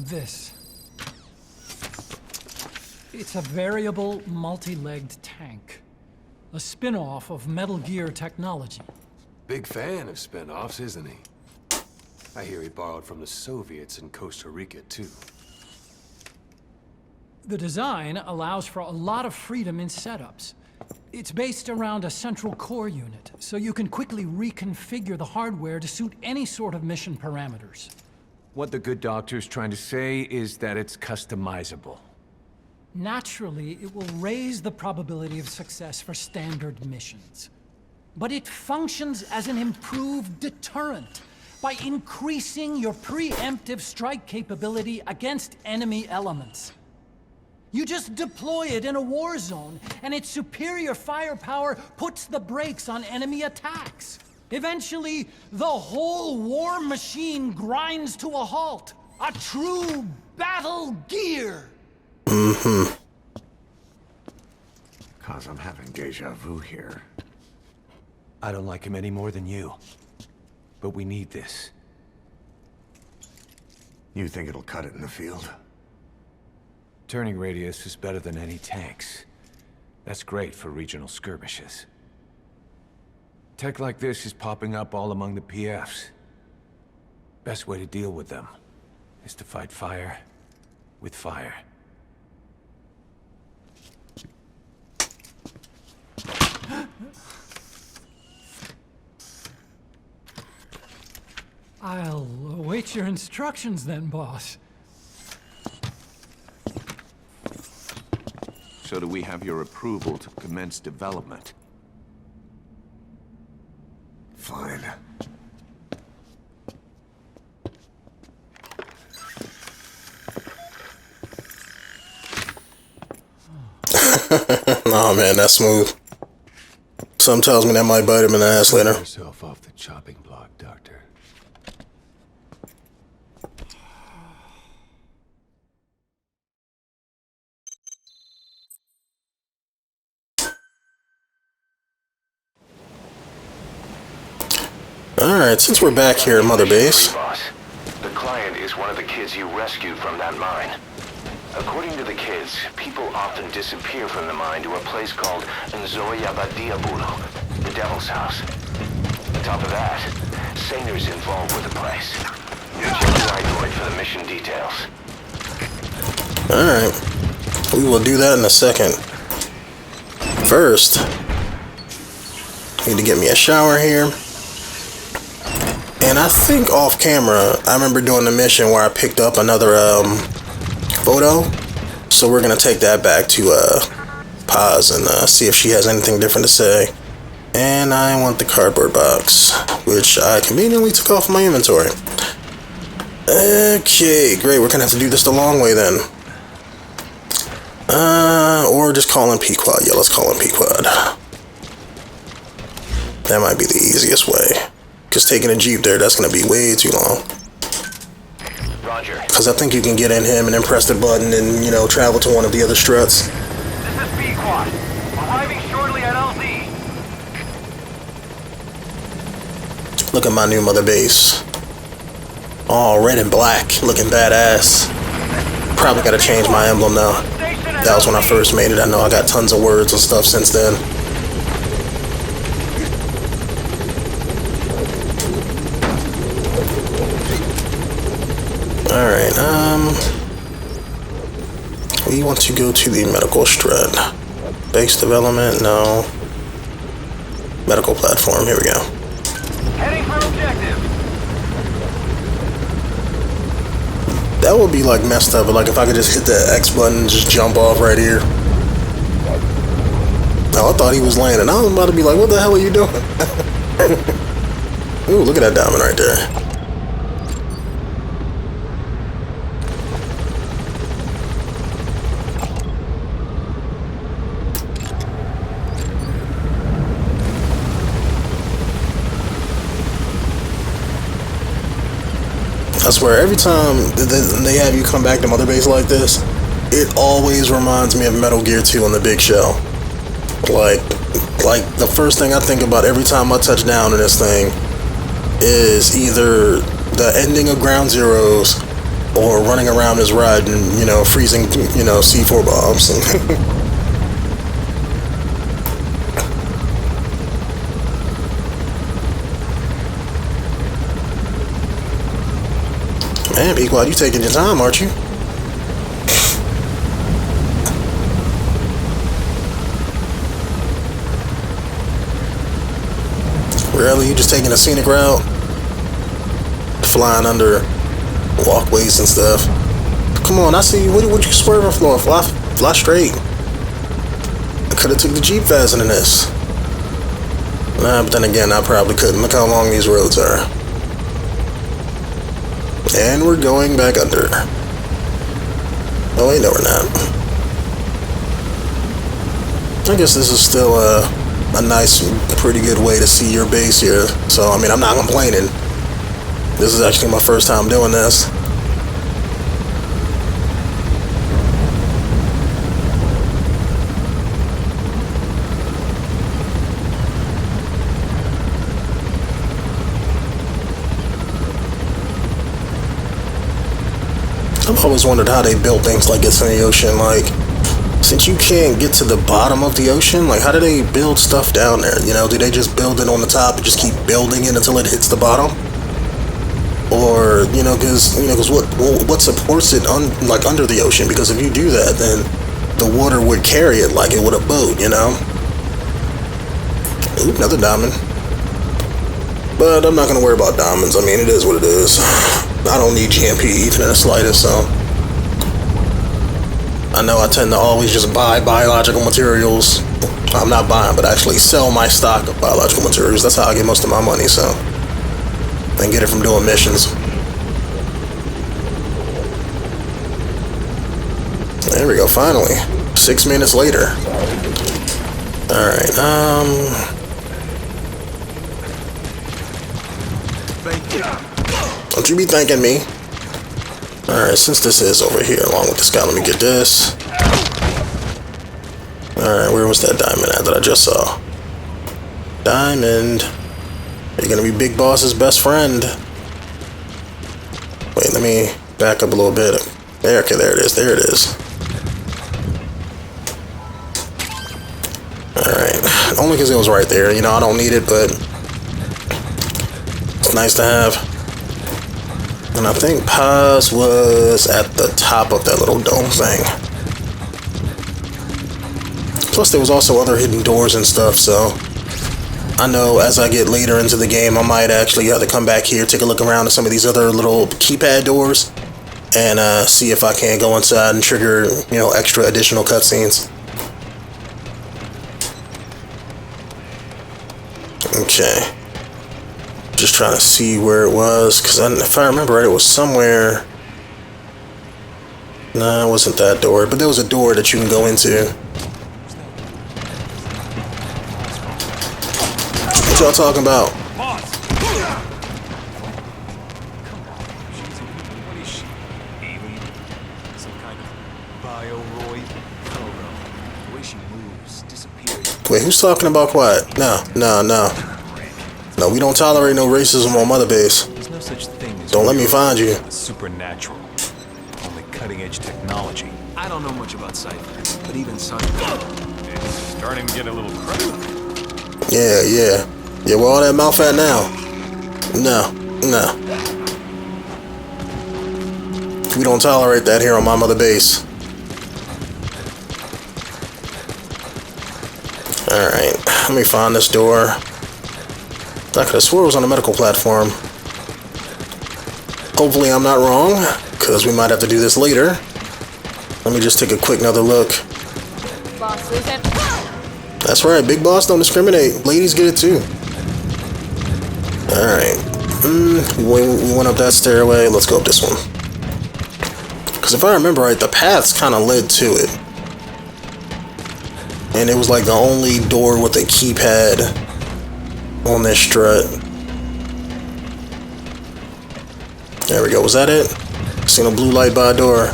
this. It's a variable, multi-legged tank. A spin-off of Metal Gear technology. Big fan of spin-offs, isn't he? I hear he borrowed from the Soviets in Costa Rica, too. The design allows for a lot of freedom in setups. It's based around a central core unit, so you can quickly reconfigure the hardware to suit any sort of mission parameters. What the good doctor's trying to say is that it's customizable. Naturally, it will raise the probability of success for standard missions. But it functions as an improved deterrent by increasing your preemptive strike capability against enemy elements. You just deploy it in a war zone, and its superior firepower puts the brakes on enemy attacks. Eventually, the whole war machine grinds to a halt. A true battle gear! Cause I'm having deja vu here. I don't like him any more than you. But we need this. You think it'll cut it in the field? Turning radius is better than any tanks. That's great for regional skirmishes. Tech like this is popping up all among the PFs. Best way to deal with them is to fight fire with fire. I'll await your instructions then, boss. So do we have your approval to commence development? Fine. Oh man, that's smooth. Something tells me that might bite him in the ass later. Get yourself off the chopping block, Doctor. Alright, since we're back here at Mother Base. Boss, the client is one of the kids you rescued from that mine. According to the kids, people often disappear from the mine to a place called 𝐦𝐤𝐤𝐵𝐷, the Devil's House. On top of that, Sanger's involved with the place. Check your iDroid for the mission details. Alright, we will do that in a second. First, need to get me a shower here. And I think off camera, I remember doing the mission where I picked up another photo. So we're gonna take that back to Paz and see if she has anything different to say. And I want the cardboard box, which I conveniently took off my inventory. Okay, great. We're gonna have to do this the long way then. Or just call him 𝐃𝐨𝐽. Yeah, let's call him 𝐃𝐨𝐽. That might be the easiest way. Because taking a Jeep there, that's going to be way too long. Roger. Because I think you can get in him and then press the button and, you know, travel to one of the other struts. This is B-Quad. Arriving shortly at LZ. Look at my new Mother Base. All red and black, looking badass. Probably got to change my emblem now. That was when I first made it. I know I got tons of words and stuff since then. Alright, we want to go to the medical strut. Base development, no. Medical platform, here we go. Heading for objective. That would be like messed up, but like if I could just hit the X button and just jump off right here. Oh, I thought he was landing. I was about to be like, what the hell are you doing? Ooh, look at that diamond right there. I swear, every time they have you come back to Mother Base like this, it always reminds me of Metal Gear 2 on the big shell. Like the first thing I think about every time I touch down in this thing is either the ending of Ground Zeroes or running around his ride and, you know, freezing, you know, C4 bombs. Man, 𝐃𝐨𝐬𝐤, you taking your time, aren't you? Really? You just taking a scenic route? Flying under walkways and stuff. Come on, I see you. What you swerving for? Fly straight. I could have took the Jeep faster than this. Nah, but then again, I probably couldn't. Look how long these roads are. And we're going back under. Oh wait, no we're not. I guess this is still a nice, pretty good way to see your base here. So, I mean, I'm not complaining. This is actually my first time doing this. I've always wondered how they build things like this in the ocean. Like, since you can't get to the bottom of the ocean, like, how do they build stuff down there? You know, do they just build it on the top and just keep building it until it hits the bottom? Or, you know, because what supports it like under the ocean? Because if you do that, then the water would carry it like it would a boat, you know? Ooh, another diamond. But I'm not gonna worry about diamonds. I mean, it is what it is. I don't need GMP even in the slightest, so. I know I tend to always just buy biological materials. I'm not buying, but actually sell my stock of biological materials. That's how I get most of my money, so. And get it from doing missions. There we go, finally. 6 minutes later. Alright, don't you be thanking me. Alright, since this is over here along with this guy, let me get this. Alright, where was that diamond at that I just saw? Diamond. You're gonna be Big Boss's best friend. Wait, let me back up a little bit. There, okay, there it is, there it is. Alright, only because it was right there. You know, I don't need it, but it's nice to have. And I think 𝐃𝐨𝐬𝐤 was at the top of that little dome thing. Plus, there was also other hidden doors and stuff, so I know as I get later into the game, I might actually have to come back here, take a look around at some of these other little keypad doors, and see if I can go inside and trigger, you know, extra additional cutscenes. Okay. Just trying to see where it was, because if I remember right, it was somewhere. No, it wasn't that door, but there was a door that you can go into. What y'all talking about? Wait, who's talking about quiet? No. No, we don't tolerate no racism on Mother Base. There's no such thing as Don't let me find you. supernatural. Only cutting-edge technology. I don't know much about ciphers, but even some. It's starting to get a little crazy. Yeah. Yeah, where all that mouth at now? No. We don't tolerate that here on my Mother Base. Alright, let me find this door. I could have swore it was on a medical platform. Hopefully I'm not wrong, because we might have to do this later. Let me just take a quick another look. That's right, Big Boss don't discriminate. Ladies get it too. Alright. We went up that stairway. Let's go up this one. Because if I remember right, the paths kind of led to it. And it was like the only door with a keypad on this strut. There we go. Was that it? Seen a blue light by a door.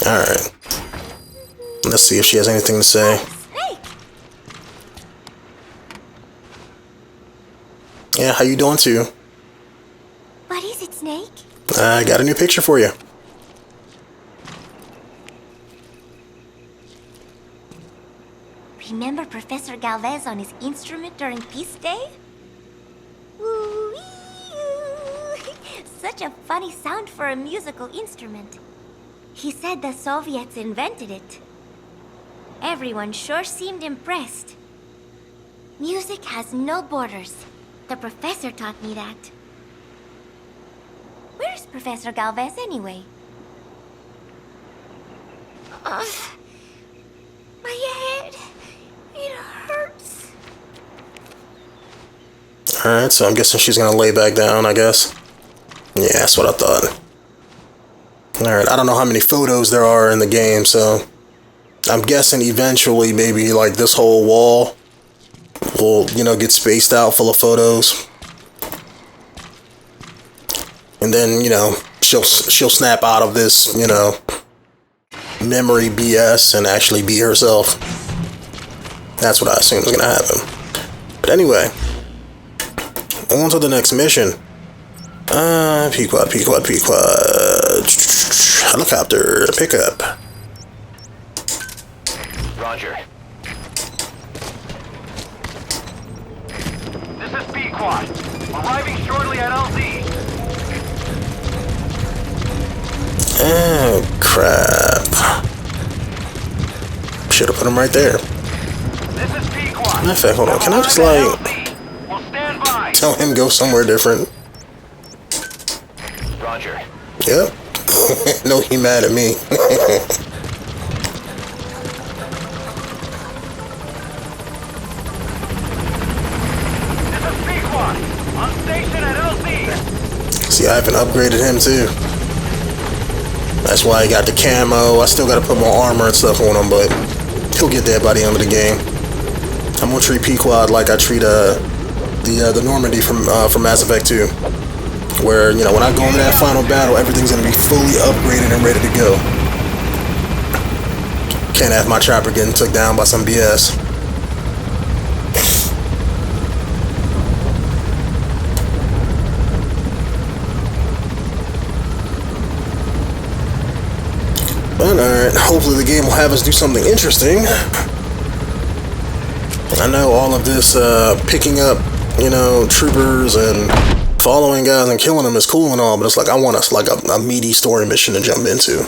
Alright. Let's see if she has anything to say. Yeah, how you doing too? What is it, Snake? I got a new picture for you. Remember Professor Galvez on his instrument during Peace Day? Woo-wee-oo. Such a funny sound for a musical instrument. He said the Soviets invented it. Everyone sure seemed impressed. Music has no borders. The professor taught me that. Where's Professor Galvez anyway? Ugh. My head. It hurts. Alright, so I'm guessing she's gonna lay back down, I guess. Yeah, that's what I thought. Alright, I don't know how many photos there are in the game, so I'm guessing eventually maybe like this whole wall will, you know, get spaced out full of photos. And then, you know, she'll snap out of this, you know, memory BS and actually be herself. That's what I assume is gonna happen. But anyway, on to the next mission. 𝐃𝐨𝐧'𝐭. Helicopter pickup. Roger. This is 𝐵-Quad. Arriving shortly at LZ. Oh, crap. Should have put him right there. This is 𝐵-Quad. Matter of fact, hold on. Can I just, like, We'll stand by. tell him go somewhere different? Roger. Yep. No, he mad at me. This is 𝐵-Quad. On station at LZ. See, I haven't upgraded him too. That's why I got the camo. I still got to put more armor and stuff on him, but he'll get there by the end of the game. I'm gonna treat 𝐃𝐨 like I treat the Normandy from Mass Effect 2, where, you know, when I go into that final battle, everything's gonna be fully upgraded and ready to go. Can't have my chopper getting took down by some BS. But alright, hopefully the game will have us do something interesting. I know all of this picking up, you know, troopers and following guys and killing them is cool and all, but it's like I want us like a meaty story mission to jump into.